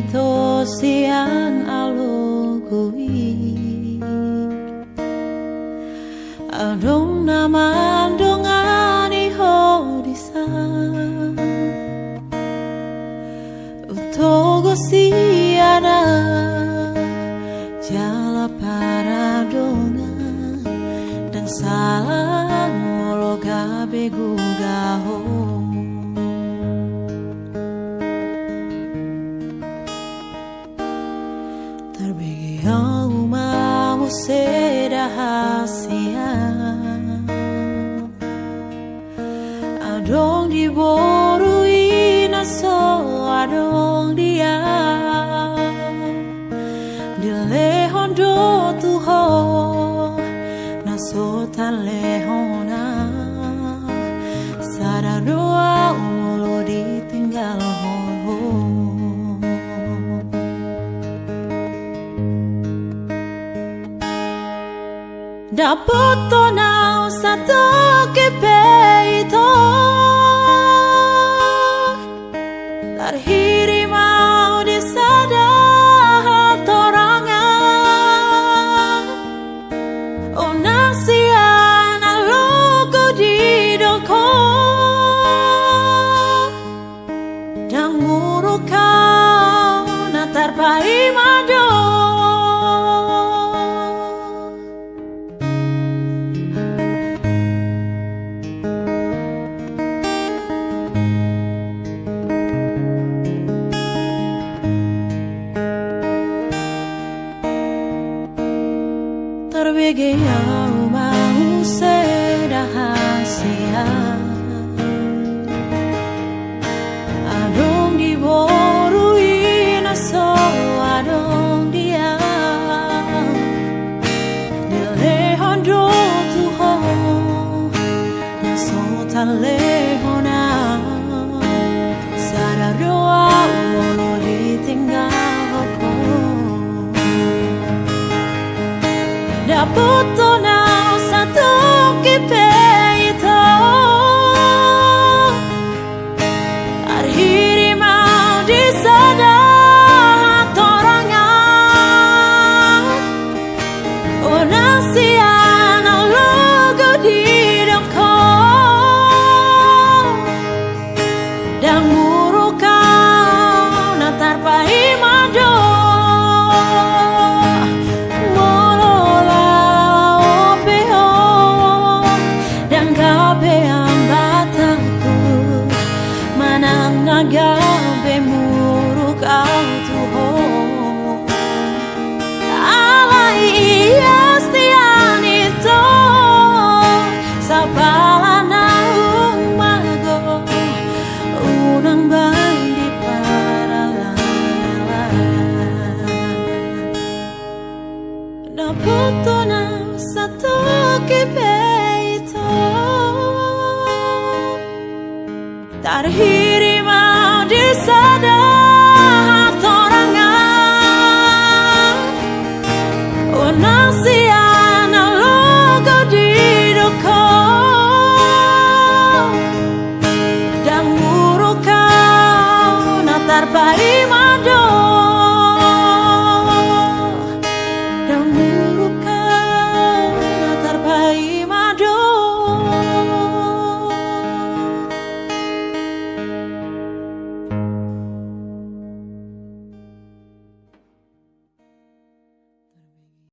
ito sian alugui adong naman dongani hodisa utogo siana jala para dongan dan salah mologa begugaho terbigau mau sedahasia adong diborui naso adong dia dilehon do tuho naso tan lehona sada doa umulu ditinggal ho dapat tonau satu kepeito terhiri mau disadar torangan oh nasian aluku di doko dan muruk kau natar pai mado terbigau mau sedahasia adong diborui naso adong dia dilehon do tuho naso talehona sadar doa ulo ditinggal ko dapat tonau satu kepeito arhiri mau disadar torangan oh nasian alugu di doko dan muruk kau natar pai mado gabe muruk autuho alai istian itu sapalana umago unang bandi para lala dapat tonang satu kepeito terhiri disadar torangan oh nasian alugu di doko dan muruk kau natar pai